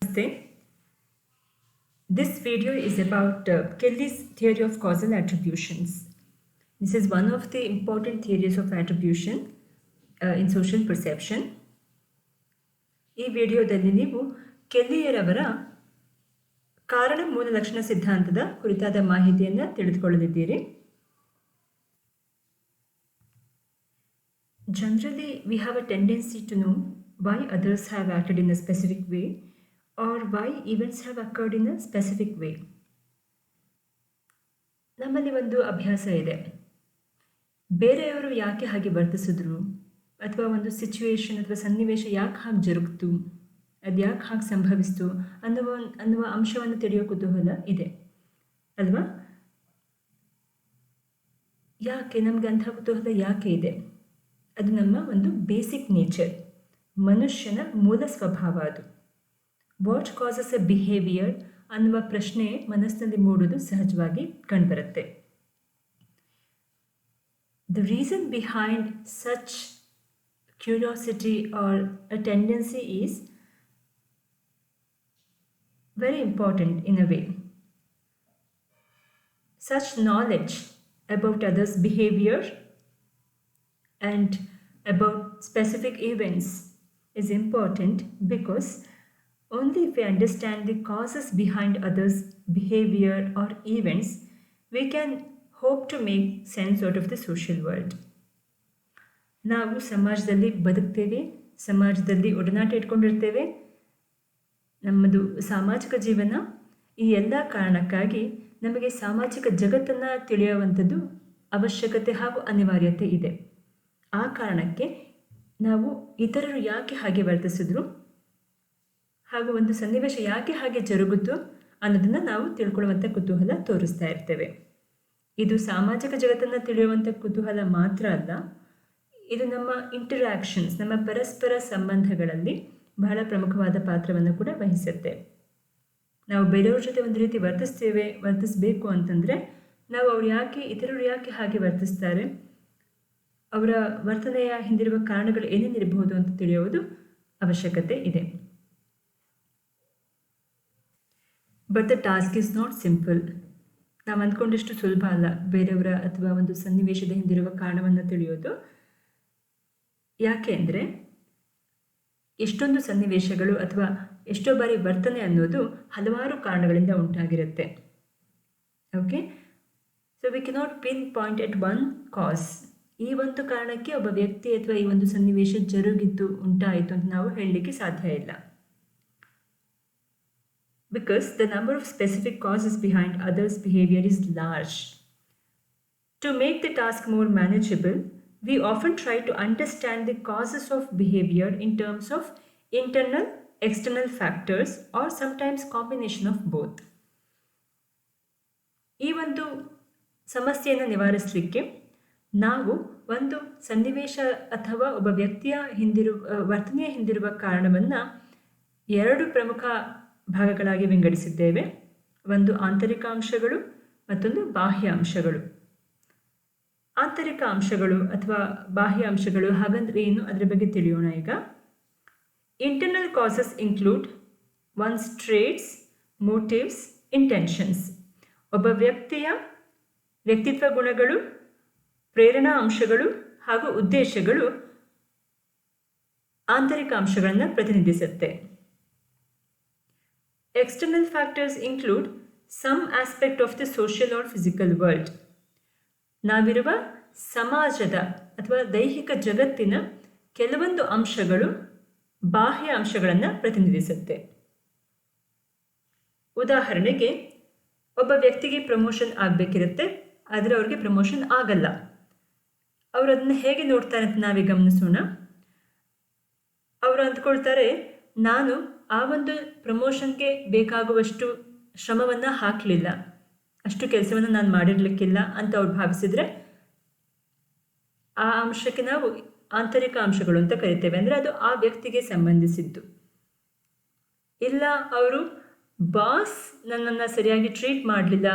Namaste. This video is about Kelly's theory of causal attributions. This is one of the important theories of attribution in social perception. ಈ ವಿಡಿಯೋದಲ್ಲಿ ನೀವು ಕೆಲ್ಲಿಯರವರ ಕಾರಣ ಮೂಲ ಲಕ್ಷಣ ಸಿದ್ಧಾಂತದ ಕುರಿತಾದ ಮಾಹಿತಿಯನ್ನು ತಿಳಿದುಕೊಳ್ಳಲಿದ್ದೀರಿ. Generally, we have a tendency to know why others have acted in a specific way or why events have occurred in a specific way. ನಮ್ಮಲ್ಲಿ ಒಂದು ಅಭ್ಯಾಸ ಇದೆ, ಬೇರೆಯವರು ಯಾಕೆ ಹಾಗೆ ವರ್ತಿಸಿದ್ರು ಅಥವಾ ಒಂದು ಸಿಚುವೇಶನ್ ಅಥವಾ ಸನ್ನಿವೇಶ ಯಾಕೆ ಹಾಗೆ ಜರುಗಿತು, ಅದು ಯಾಕೆ ಹಾಗೆ ಸಂಭವಿಸ್ತು ಅನ್ನುವ ಅಂಶವನ್ನು ತಿಳಿಯೋ ಕುತೂಹಲ ಇದೆ ಅಲ್ವಾ? ಯಾಕೆ ನಮ್ಗೆ ಅಂಥ ಕುತೂಹಲ ಯಾಕೆ ಇದೆ? ಅದು ನಮ್ಮ ಒಂದು ಬೇಸಿಕ್ ನೇಚರ್, ಮನುಷ್ಯನ ಮೂಲ ಸ್ವಭಾವ. ಅದು ವಾಟ್ ಕಾಸಸ್ ಎ ಬಿಹೇವಿಯರ್ ಅನ್ನುವ ಪ್ರಶ್ನೆ ಮನಸ್ಸಿನಲ್ಲಿ ಮೂಡೋದು ಸಹಜವಾಗಿ ಕಂಡುಬರುತ್ತೆ. The reason behind such curiosity or a tendency is very important in a way. Such knowledge about others' behavior and about specific events is important because only if we understand the causes behind others' behavior or events, we can hope to make sense out of the social world. ನಾವು ಸಮಾಜದಲ್ಲಿ ಬದುಕ್ತೇವೆ, ಸಮಾಜದಲ್ಲಿ ಒಡನಾಟ ಇಟ್ಕೊಂಡಿರ್ತೇವೆ. ನಮ್ಮದು ಸಾಮಾಜಿಕ ಜೀವನ. ಈ ಎಲ್ಲ ಕಾರಣಕ್ಕಾಗಿ ನಮಗೆ ಸಾಮಾಜಿಕ ಜಗತ್ತನ್ನು ತಿಳಿಯುವಂಥದ್ದು ಅವಶ್ಯಕತೆ ಹಾಗೂ ಅನಿವಾರ್ಯತೆ ಇದೆ. ಆ ಕಾರಣಕ್ಕೆ ನಾವು ಇತರರು ಯಾಕೆ ಹಾಗೆ ವರ್ತಿಸಿದ್ರು ಹಾಗೂ ಒಂದು ಸನ್ನಿವೇಶ ಯಾಕೆ ಹಾಗೆ ಜರುಗಿತು ಅನ್ನೋದನ್ನು ನಾವು ತಿಳ್ಕೊಳ್ಳುವಂಥ ಕುತೂಹಲ ತೋರಿಸ್ತಾ ಇರ್ತೇವೆ. ಇದು ಸಾಮಾಜಿಕ ಜಗತ್ತನ್ನು ತಿಳಿಯುವಂಥ ಕುತೂಹಲ ಮಾತ್ರ ಅಲ್ಲ, ಇದು ನಮ್ಮ ಇಂಟರ್ಯಾಕ್ಷನ್ಸ್, ನಮ್ಮ ಪರಸ್ಪರ ಸಂಬಂಧಗಳಲ್ಲಿ ಬಹಳ ಪ್ರಮುಖವಾದ ಪಾತ್ರವನ್ನು ಕೂಡ ವಹಿಸುತ್ತೆ. ನಾವು ಬೇರೆಯವ್ರ ಜೊತೆ ಒಂದು ರೀತಿ ವರ್ತಿಸಬೇಕು ಅಂತಂದರೆ ನಾವು ಇತರರು ಯಾಕೆ ಹಾಗೆ ವರ್ತಿಸ್ತಾರೆ, ಅವರ ವರ್ತನೆಯ ಹಿಂದಿರುವ ಕಾರಣಗಳು ಏನೇನಿರಬಹುದು ಅಂತ ತಿಳಿಯುವುದು ಅವಶ್ಯಕತೆ ಇದೆ. But the task is not simple. ನಾವು ಅಂದ್ಕೊಂಡಷ್ಟು ಸುಲಭ ಅಲ್ಲ ಬೇರೆಯವರ ಅಥವಾ ಒಂದು ಸನ್ನಿವೇಶದ ಹಿಂದಿರುವ ಕಾರಣವನ್ನು ತಿಳಿಯೋದು. ಯಾಕೆ ಅಂದರೆ ಎಷ್ಟೊಂದು ಸನ್ನಿವೇಶಗಳು ಅಥವಾ ಎಷ್ಟೋ ಬಾರಿ ವರ್ತನೆ ಅನ್ನೋದು ಹಲವಾರು ಕಾರಣಗಳಿಂದ ಉಂಟಾಗಿರುತ್ತೆ. Okay, so we cannot pinpoint at one cause. ಈ ಒಂದು ಕಾರಣಕ್ಕೆ ಒಬ್ಬ ವ್ಯಕ್ತಿ ಅಥವಾ ಈ ಒಂದು ಸನ್ನಿವೇಶ ಜರುಗಿದ್ದು ಉಂಟಾಯಿತು ಅಂತ ನಾವು ಹೇಳಲಿಕ್ಕೆ ಸಾಧ್ಯ ಇಲ್ಲ. Because the number of specific causes behind others behaviour is large. To make the task more manageable, we often try to understand the causes of behavior in terms of internal, external factors or sometimes combination of both. ಈ ಒಂದು ಸಮಸ್ಯೆಯನ್ನು ನಿವಾರಿಸಲಿಕ್ಕೆ ನಾವು ಒಂದು ಸನ್ನಿವೇಶ ಅಥವಾ ಒಬ್ಬ ವ್ಯಕ್ತಿಯ ವರ್ತನೆಯ ಹಿಂದಿರುವ ಕಾರಣವನ್ನು ಎರಡು ಪ್ರಮುಖ ಭಾಗಗಳಾಗಿ ವಿಂಗಡಿಸಿದ್ದೇವೆ. ಒಂದು ಆಂತರಿಕ ಅಂಶಗಳು, ಮತ್ತೊಂದು ಬಾಹ್ಯ ಅಂಶಗಳು. ಆಂತರಿಕ ಅಂಶಗಳು ಅಥವಾ ಬಾಹ್ಯ ಅಂಶಗಳು ಹಾಗಂದ್ರೆ ಏನು, ಅದರ ಬಗ್ಗೆ ತಿಳಿಯೋಣ ಈಗ. Internal causes include once traits, motives, intentions. ಒಬ್ಬ ವ್ಯಕ್ತಿಯ ವ್ಯಕ್ತಿತ್ವ ಗುಣಗಳು, ಪ್ರೇರಣಾ ಅಂಶಗಳು ಹಾಗೂ ಉದ್ದೇಶಗಳು ಆಂತರಿಕ ಅಂಶಗಳನ್ನು ಪ್ರತಿನಿಧಿಸುತ್ತೆ. External factors include some aspect of the social or physical world. ನಾವಿರುವ ಸಮಾಜದ ಅಥವಾ ದೈಹಿಕ ಜಗತ್ತಿನ ಕೆಲವೊಂದು ಅಂಶಗಳು ಬಾಹ್ಯ ಅಂಶಗಳನ್ನು ಪ್ರತಿನಿಧಿಸುತ್ತೆ. ಉದಾಹರಣೆಗೆ, ಒಬ್ಬ ವ್ಯಕ್ತಿಗೆ ಪ್ರಮೋಷನ್ ಆಗಬೇಕಿರುತ್ತೆ, ಆದರೆ ಅವ್ರಿಗೆ ಪ್ರಮೋಷನ್ ಆಗಲ್ಲ. ಅವರು ಅದನ್ನು ಹೇಗೆ ನೋಡ್ತಾರೆ ಅಂತ ನಾವೇ ಗಮನಿಸೋಣ. ಅವರು ಅಂದ್ಕೊಳ್ತಾರೆ, ನಾನು ಆ ಒಂದು ಪ್ರಮೋಷನ್ಗೆ ಬೇಕಾಗುವಷ್ಟು ಶ್ರಮವನ್ನು ಹಾಕಲಿಲ್ಲ, ಅಷ್ಟು ಕೆಲಸವನ್ನು ನಾನು ಮಾಡಿರಲಿಕ್ಕಿಲ್ಲ ಅಂತ ಅವ್ರು ಭಾವಿಸಿದರೆ ಆ ಅಂಶಕ್ಕೆ ನಾವು ಆಂತರಿಕ ಅಂಶಗಳು ಅಂತ ಕರಿತೇವೆ. ಅಂದರೆ ಅದು ಆ ವ್ಯಕ್ತಿಗೆ ಸಂಬಂಧಿಸಿದ್ದು. ಇಲ್ಲ, ಅವರು ಬಾಸ್ ನನ್ನನ್ನು ಸರಿಯಾಗಿ ಟ್ರೀಟ್ ಮಾಡಲಿಲ್ಲ,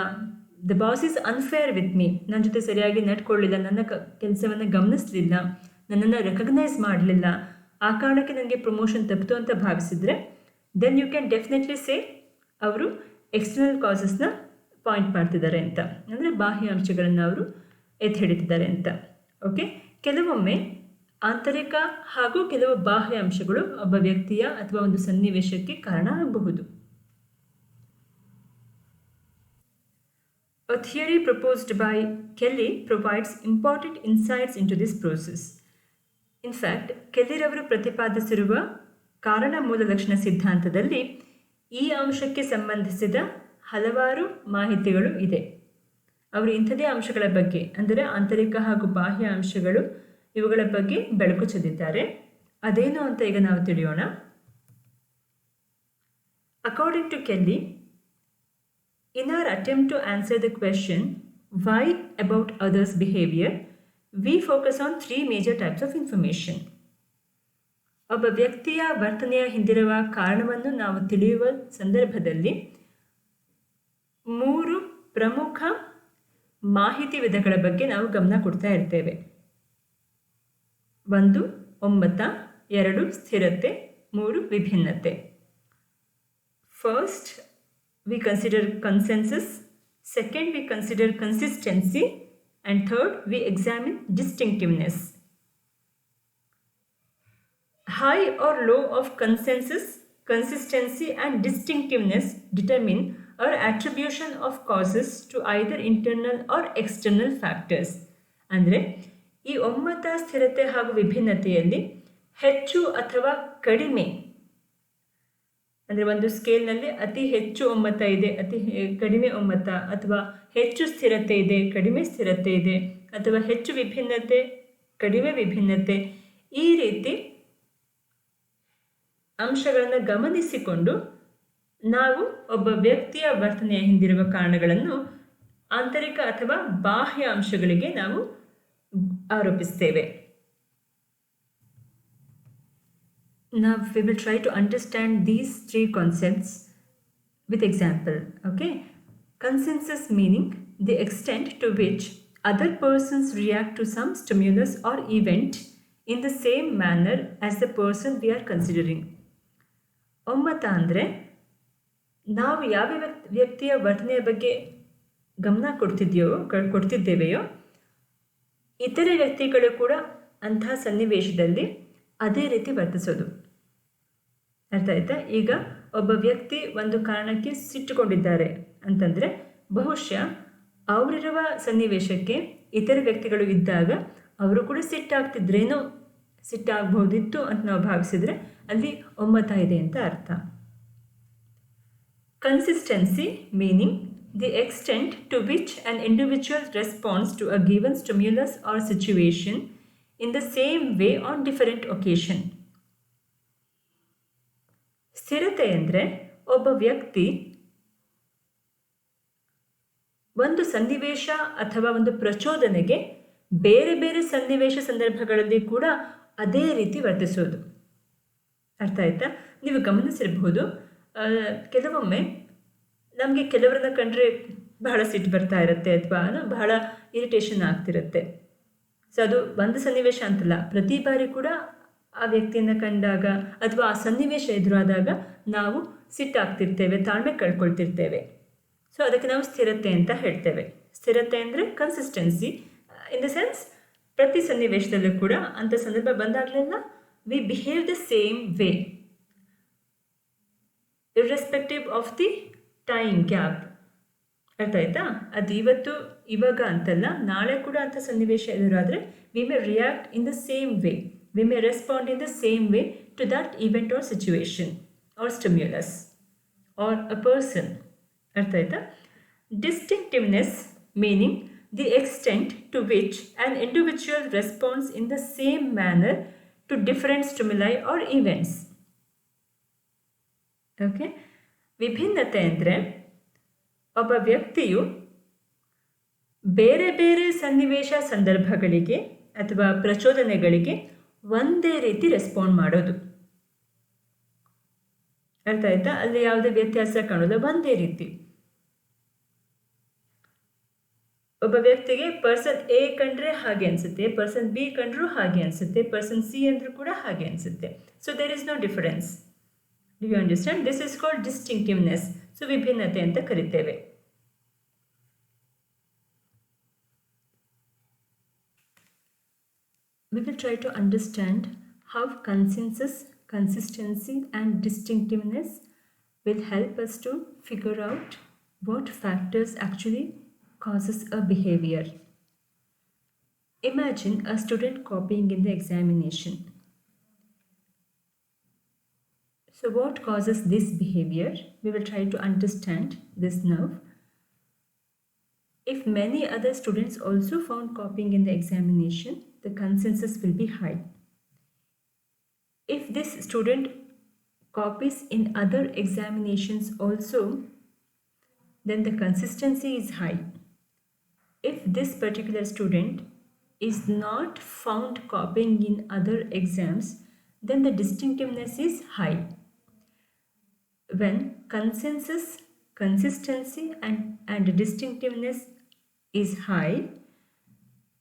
the boss is unfair with me, ನನ್ನ ಜೊತೆ ಸರಿಯಾಗಿ ನಡ್ಕೊಳ್ಳಿಲ್ಲ, ನನ್ನ ಕೆಲಸವನ್ನು ಗಮನಿಸಲಿಲ್ಲ, ನನ್ನನ್ನು ರೆಕಗ್ನೈಸ್ ಮಾಡಲಿಲ್ಲ, ಆ ಕಾರಣಕ್ಕೆ ನನಗೆ ಪ್ರಮೋಷನ್ ತಪ್ಪಿತು ಅಂತ ಭಾವಿಸಿದರೆ ದೆನ್ ಯು ಕ್ಯಾನ್ ಡೆಫಿನೆಟ್ಲಿ ಸೇ ಅವರು ಎಕ್ಸ್ಟರ್ನಲ್ ಕಾಸಸ್ನ ಪಾಯಿಂಟ್ ಮಾಡ್ತಿದ್ದಾರೆ ಅಂತ, ಅಂದರೆ ಬಾಹ್ಯ ಅಂಶಗಳನ್ನು ಅವರು ಎತ್ತಿ ಹಿಡಿತಿದ್ದಾರೆ ಅಂತ. ಓಕೆ, ಕೆಲವೊಮ್ಮೆ ಆಂತರಿಕ ಹಾಗೂ ಕೆಲವು ಬಾಹ್ಯ ಅಂಶಗಳು ಒಬ್ಬ ವ್ಯಕ್ತಿಯ ಅಥವಾ ಒಂದು ಸನ್ನಿವೇಶಕ್ಕೆ ಕಾರಣ ಆಗಬಹುದು. A theory proposed by Kelly provides important insights into this process. In fact, ಕೆಲ್ಲಿರವರು ಪ್ರತಿಪಾದಿಸಿರುವ ಕಾರಣ ಮೂಲ ಲಕ್ಷಣ ಸಿದ್ಧಾಂತದಲ್ಲಿ ಈ ಅಂಶಕ್ಕೆ ಸಂಬಂಧಿಸಿದ ಹಲವಾರು ಮಾಹಿತಿಗಳು ಇದೆ. ಅವರು ಇಂಥದೇ ಅಂಶಗಳ ಬಗ್ಗೆ, ಅಂದರೆ ಆಂತರಿಕ ಹಾಗೂ ಬಾಹ್ಯ ಅಂಶಗಳು, ಇವುಗಳ ಬಗ್ಗೆ ಬೆಳಕು ಚೆಲ್ಲಿದ್ದಾರೆ. ಅದೇನು ಅಂತ ಈಗ ನಾವು ತಿಳಿಯೋಣ. According to Kelley, in our attempt to answer the question why about others' behavior, we focus on 3 major types of information. ಒಬ್ಬ ವ್ಯಕ್ತಿಯ ವರ್ತನೆಯ ಹಿಂದಿರುವ ಕಾರಣವನ್ನು ನಾವು ತಿಳಿಯುವ ಸಂದರ್ಭದಲ್ಲಿ 3 ಪ್ರಮುಖ ಮಾಹಿತಿ ವಿಧಗಳ ಬಗ್ಗೆ ನಾವು ಗಮನ ಕೊಡ್ತಾ ಇರ್ತೇವೆ. 1 ಒಮ್ಮತ, 2 ಸ್ಥಿರತೆ, 3 ವಿಭಿನ್ನತೆ. First, we consider consensus. Second, we consider consistency. And third, we examine distinctiveness. High or low of consensus, consistency and distinctiveness determine our attribution of causes to either internal or external factors. ಅಂದರೆ ಈ ಒಮ್ಮತ, ಸ್ಥಿರತೆ ಹಾಗೂ ವಿಭಿನ್ನತೆಯಲ್ಲಿ ಹೆಚ್ಚು ಅಥವಾ ಕಡಿಮೆ, ಅಂದರೆ ಒಂದು ಸ್ಕೇಲ್ನಲ್ಲಿ ಅತಿ ಹೆಚ್ಚು ಒಮ್ಮತ ಇದೆ, ಅತಿ ಕಡಿಮೆ ಒಮ್ಮತ, ಅಥವಾ ಹೆಚ್ಚು ಸ್ಥಿರತೆ ಇದೆ, ಕಡಿಮೆ ಸ್ಥಿರತೆ ಇದೆ, ಅಥವಾ ಹೆಚ್ಚು ವಿಭಿನ್ನತೆ, ಕಡಿಮೆ ವಿಭಿನ್ನತೆ, ಈ ರೀತಿ ಅಂಶಗಳನ್ನು ಗಮನಿಸಿಕೊಂಡು ನಾವು ಒಬ್ಬ ವ್ಯಕ್ತಿಯ ವರ್ತನೆಯ ಹಿಂದಿರುವ ಕಾರಣಗಳನ್ನು ಆಂತರಿಕ ಅಥವಾ ಬಾಹ್ಯ ಅಂಶಗಳಿಗೆ ನಾವು ಆರೋಪಿಸ್ತೇವೆ. Now we will try to understand these 3 concepts with example. Okay, consensus meaning the extent to which other persons react to some stimulus or event in the same manner as the person we are considering. ಒಮ್ಮತ ಅಂದರೆ ನಾವು ಯಾವ ವ್ಯಕ್ತಿಯ ವರ್ತನೆಯ ಬಗ್ಗೆ ಗಮನ ಕೊಡ್ತಿದ್ದೇವೆಯೋ ಇತರೆ ವ್ಯಕ್ತಿಗಳು ಕೂಡ ಅಂತಹ ಸನ್ನಿವೇಶದಲ್ಲಿ ಅದೇ ರೀತಿ ವರ್ತಿಸೋದು. ಅರ್ಥ ಆಯ್ತಾ? ಈಗ ಒಬ್ಬ ವ್ಯಕ್ತಿ ಒಂದು ಕಾರಣಕ್ಕೆ ಸಿಟ್ಟುಕೊಂಡಿದ್ದಾರೆ ಅಂತಂದರೆ ಬಹುಶಃ ಅವರಿರುವ ಸನ್ನಿವೇಶಕ್ಕೆ ಇತರ ವ್ಯಕ್ತಿಗಳು ಇದ್ದಾಗ ಅವರು ಕೂಡ ಸಿಟ್ಟಾಗ್ತಿದ್ರೇನೋ, ಸಿಟ್ಟಾಗಬಹುದಿತ್ತು ಅಂತ ನಾವು ಭಾವಿಸಿದರೆ ಅಲ್ಲಿ ಒಮ್ಮತ ಇದೆ ಅಂತ ಅರ್ಥ. Consistency meaning the extent to which an individual response to a given stimulus or situation in the same way on different occasion. ಸ್ಥಿರತೆ ಅಂದರೆ ಒಬ್ಬ ವ್ಯಕ್ತಿ ಒಂದು ಸನ್ನಿವೇಶ ಅಥವಾ ಒಂದು ಪ್ರಚೋದನೆಗೆ ಬೇರೆ ಬೇರೆ ಸನ್ನಿವೇಶ ಸಂದರ್ಭಗಳಲ್ಲಿ ಕೂಡ ಅದೇ ರೀತಿ ವರ್ತಿಸೋದು. ಅರ್ಥ ಆಯ್ತಾ? ನೀವು ಗಮನಿಸಿರಬಹುದು, ಕೆಲವೊಮ್ಮೆ ನಮಗೆ ಕೆಲವರನ್ನ ಕಂಡ್ರೆ ಬಹಳ ಸಿಟ್ಟು ಬರ್ತಾ ಇರುತ್ತೆ ಅಥವಾ ಬಹಳ ಇರಿಟೇಷನ್ ಆಗ್ತಿರುತ್ತೆ. ಸೊ ಅದು ಒಂದು ಸನ್ನಿವೇಶ ಅಂತಲ್ಲ, ಪ್ರತಿ ಬಾರಿ ಕೂಡ ಆ ವ್ಯಕ್ತಿಯನ್ನು ಕಂಡಾಗ ಅಥವಾ ಆ ಸನ್ನಿವೇಶ ಎದುರಾದಾಗ ನಾವು ಸಿಟ್ಟಾಗ್ತಿರ್ತೇವೆ, ತಾಳ್ಮೆ ಕಳ್ಕೊಳ್ತಿರ್ತೇವೆ. ಸೊ ಅದಕ್ಕೆ ನಾವು ಸ್ಥಿರತೆ ಅಂತ ಹೇಳ್ತೇವೆ. ಸ್ಥಿರತೆ ಅಂದರೆ ಕನ್ಸಿಸ್ಟೆನ್ಸಿ ಇನ್ ದ ಸೆನ್ಸ್ ಪ್ರತಿ ಸನ್ನಿವೇಶದಲ್ಲೂ ಕೂಡ ಅಂಥ ಸಂದರ್ಭ ಬಂದಾಗಲೆಲ್ಲ we behave the same way irrespective of the time gap. ಅರ್ಥ ಆಯ್ತಾ? ಅದು ಇವಾಗ ಅಂತಲ್ಲ, ನಾಳೆ ಕೂಡ ಅಂಥ ಸನ್ನಿವೇಶ ಎದುರಾದರೆ we may react in the same way, we may respond in the same way to that event or situation or stimulus or a person. ಅರ್ಥ ಆಯ್ತಾ? Distinctiveness meaning the extent to which an individual response in the same manner to different stimuli or events. Okay, ವಿಭಿನ್ನತೆ ಅಂದರೆ ಒಬ್ಬ ವ್ಯಕ್ತಿಯು ಬೇರೆ ಬೇರೆ ಸನ್ನಿವೇಶ ಸಂದರ್ಭಗಳಿಗೆ ಅಥವಾ ಪ್ರಚೋದನೆಗಳಿಗೆ ಒಂದೇ ರೀತಿ ರೆಸ್ಪಾಂಡ್ ಮಾಡೋದು. ಅರ್ಥ ಆಯ್ತಾ? ಅಲ್ಲಿ ಯಾವುದೇ ವ್ಯತ್ಯಾಸ ಕಾಣೋದು, ಒಂದೇ ರೀತಿ. ಒಬ್ಬ ವ್ಯಕ್ತಿಗೆ ಪರ್ಸನ್ ಎ ಕಂಡ್ರೆ ಹಾಗೆ ಅನಿಸುತ್ತೆ, ಪರ್ಸನ್ ಬಿ ಕಂಡ್ರೂ ಹಾಗೆ ಅನಿಸುತ್ತೆ, ಪರ್ಸನ್ ಸಿ ಅಂದ್ರೂ ಕೂಡ ಹಾಗೆ ಅನಿಸುತ್ತೆ. So there is no difference. Do you understand? This is called distinctiveness. So ವಿಭಿನ್ನತೆ ಅಂತ ಕರಿತೇವೆ. We will try to understand how consensus, consistency and distinctiveness will help us to figure out what factors actually causes a behavior. Imagine a student copying in the examination. So what causes this behavior? We will try to understand this now. If many other students also found copying in the examination, the consensus will be high. If this student copies in other examinations also, then the consistency is high. If this particular student is not found copying in other exams, then the distinctiveness is high. When consensus, consistency and distinctiveness is high,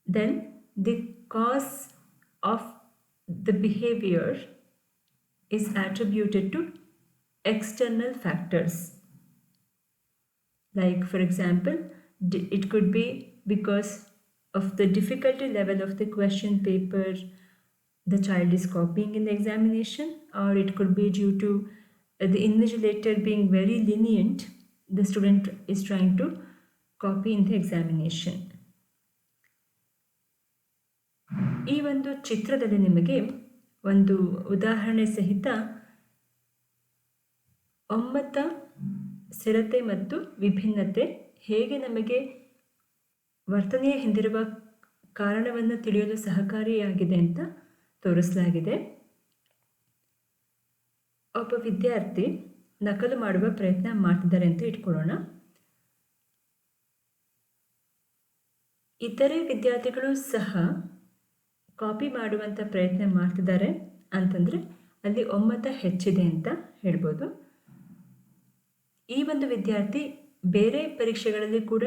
then the cause of the behavior is attributed to external factors. Like for example, it could be because of the difficulty level of the question paper the child is copying in the examination, or it could be due to the invigilator being very lenient. The student is trying to copy in the examination. ಈ ಒಂದು ಚಿತ್ರದಲ್ಲಿ ನಿಮಗೆ ಒಂದು ಉದಾಹರಣೆ ಸಹಿತ ಒಮ್ಮತ, ಸ್ಥಿರತೆ ಮತ್ತು ವಿಭಿನ್ನತೆ ಹೇಗೆ ನಮಗೆ ವರ್ತನೆಯ ಹಿಂದಿರುವ ಕಾರಣವನ್ನು ತಿಳಿಯಲು ಸಹಕಾರಿಯಾಗಿದೆ ಅಂತ ತೋರಿಸಲಾಗಿದೆ. ಒಬ್ಬ ವಿದ್ಯಾರ್ಥಿ ನಕಲು ಮಾಡುವ ಪ್ರಯತ್ನ ಮಾಡ್ತಿದ್ದಾರೆ ಅಂತ ಇಟ್ಕೊಳ್ಳೋಣ. ಇತರೆ ವಿದ್ಯಾರ್ಥಿಗಳು ಸಹ ಕಾಪಿ ಮಾಡುವಂಥ ಪ್ರಯತ್ನ ಮಾಡ್ತಿದ್ದಾರೆ ಅಂತಂದರೆ ಅಲ್ಲಿ ಒಮ್ಮತ ಹೆಚ್ಚಿದೆ ಅಂತ ಹೇಳ್ಬೋದು. ಈ ಒಂದು ವಿದ್ಯಾರ್ಥಿ ಬೇರೆ ಪರೀಕ್ಷೆಗಳಲ್ಲಿ ಕೂಡ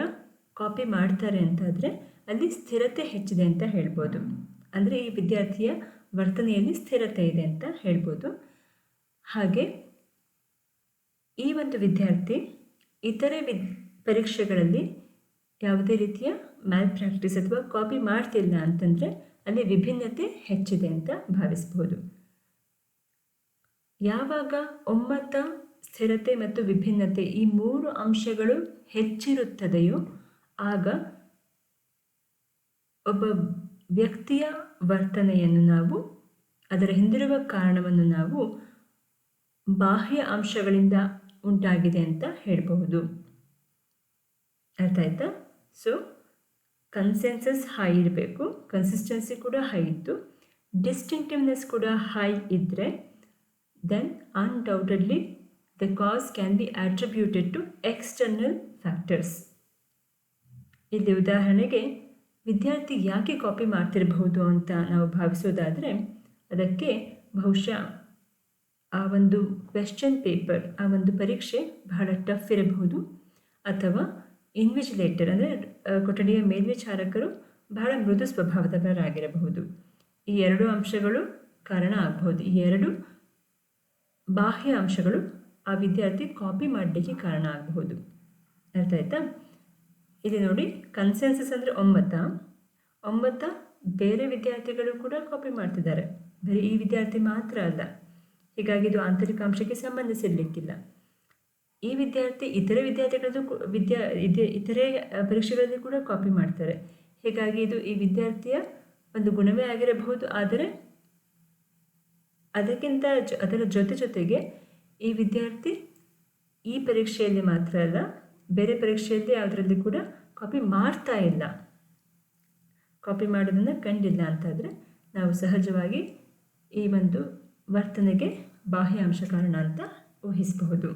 ಕಾಪಿ ಮಾಡ್ತಾರೆ ಅಂತಾದರೆ ಅಲ್ಲಿ ಸ್ಥಿರತೆ ಹೆಚ್ಚಿದೆ ಅಂತ ಹೇಳ್ಬೋದು. ಅಂದರೆ ಈ ವಿದ್ಯಾರ್ಥಿಯ ವರ್ತನೆಯಲ್ಲಿ ಸ್ಥಿರತೆ ಇದೆ ಅಂತ ಹೇಳ್ಬೋದು. ಹಾಗೆ ಈ ಒಂದು ವಿದ್ಯಾರ್ಥಿ ಇತರೆ ಪರೀಕ್ಷೆಗಳಲ್ಲಿ ಯಾವುದೇ ರೀತಿಯ ಮ್ಯಾಲ್ ಪ್ರಾಕ್ಟೀಸ್ ಅಥವಾ ಕಾಪಿ ಮಾಡ್ತಿಲ್ಲ ಅಂತಂದರೆ ಅಲ್ಲಿ ವಿಭಿನ್ನತೆ ಹೆಚ್ಚಿದೆ ಅಂತ ಭಾವಿಸಬಹುದು. ಯಾವಾಗ ಒಮ್ಮತ, ಸ್ಥಿರತೆ ಮತ್ತು ವಿಭಿನ್ನತೆ ಈ 3 ಅಂಶಗಳು ಹೆಚ್ಚಿರುತ್ತದೆಯೋ ಆಗ ಒಬ್ಬ ವ್ಯಕ್ತಿಯ ವರ್ತನೆಯನ್ನು ನಾವು, ಅದರ ಹಿಂದಿರುವ ಕಾರಣವನ್ನು ನಾವು ಬಾಹ್ಯ ಅಂಶಗಳಿಂದ ಉಂಟಾಗಿದೆ ಅಂತ ಹೇಳಬಹುದು. ಅರ್ಥ ಆಯ್ತಾ? ಸೊ ಕನ್ಸೆನ್ಸಸ್ ಹೈ ಇರಬೇಕು, ಕನ್ಸಿಸ್ಟೆನ್ಸಿ ಕೂಡ ಹೈ ಇತ್ತು, ಡಿಸ್ಟಿಂಕ್ಟಿವ್ನೆಸ್ ಕೂಡ ಹೈ ಇದ್ದರೆ then undoubtedly the cause can be attributed to external factors. ಇಲ್ಲಿ ಉದಾಹರಣೆಗೆ ವಿದ್ಯಾರ್ಥಿ ಯಾಕೆ ಕಾಪಿ ಮಾಡ್ತಿರಬಹುದು ಅಂತ ನಾವು ಭಾವಿಸೋದಾದರೆ ಅದಕ್ಕೆ ಬಹುಶಃ ಆ ಒಂದು ಕ್ವೆಶ್ಚನ್ ಪೇಪರ್, ಆ ಒಂದು ಪರೀಕ್ಷೆ ಬಹಳ ಟಫ್ ಇರಬಹುದು, ಅಥವಾ ಇನ್ವಿಜಿಲೇಟರ್ ಅಂದರೆ ಕೊಠಡಿಯ ಮೇಲ್ವಿಚಾರಕರು ಬಹಳ ಮೃದು ಸ್ವಭಾವದವರಾಗಿರಬಹುದು. ಈ 2 ಅಂಶಗಳು ಕಾರಣ ಆಗಬಹುದು. ಈ 2 ಬಾಹ್ಯ ಅಂಶಗಳು ಆ ವಿದ್ಯಾರ್ಥಿ ಕಾಪಿ ಮಾಡಲಿಕ್ಕೆ ಕಾರಣ ಆಗಬಹುದು. ಅರ್ಥ ಆಯ್ತಾ? ಇಲ್ಲಿ ನೋಡಿ, ಕನ್ಸೆನ್ಸಸ್ ಅಂದರೆ ಒಮ್ಮತ ಬೇರೆ ವಿದ್ಯಾರ್ಥಿಗಳು ಕೂಡ ಕಾಪಿ ಮಾಡ್ತಿದ್ದಾರೆ, ಬರೀ ಈ ವಿದ್ಯಾರ್ಥಿ ಮಾತ್ರ ಅಲ್ಲ. ಹೀಗಾಗಿ ಇದು ಆಂತರಿಕ ಅಂಶಕ್ಕೆ ಸಂಬಂಧಿಸಿರಲಿಕ್ಕಿಲ್ಲ. ಈ ವಿದ್ಯಾರ್ಥಿ ಇತರೆ ವಿದ್ಯಾರ್ಥಿಗಳದ್ದು ಇತರೆ ಪರೀಕ್ಷೆಗಳಲ್ಲಿ ಕೂಡ ಕಾಪಿ ಮಾಡ್ತಾರೆ. ಹೀಗಾಗಿ ಇದು ಈ ವಿದ್ಯಾರ್ಥಿಯ ಒಂದು ಗುಣವೇ ಆಗಿರಬಹುದು. ಆದರೆ ಅದರ ಜೊತೆಗೆ ಈ ವಿದ್ಯಾರ್ಥಿ ಈ ಪರೀಕ್ಷೆಯಲ್ಲಿ ಮಾತ್ರ ಅಲ್ಲ, ಬೇರೆ ಪರೀಕ್ಷೆಯಲ್ಲಿ ಯಾವುದರಲ್ಲಿ ಕೂಡ ಕಾಪಿ ಮಾಡ್ತಾ ಇಲ್ಲ, ಕಾಪಿ ಮಾಡೋದನ್ನು ಕಂಡಿಲ್ಲ ಅಂತಾದರೆ ನಾವು ಸಹಜವಾಗಿ ಈ ಒಂದು ವರ್ತನೆಗೆ ಬಾಹ್ಯ ಅಂಶ ಕಾರಣ ಅಂತ ಊಹಿಸಬಹುದು.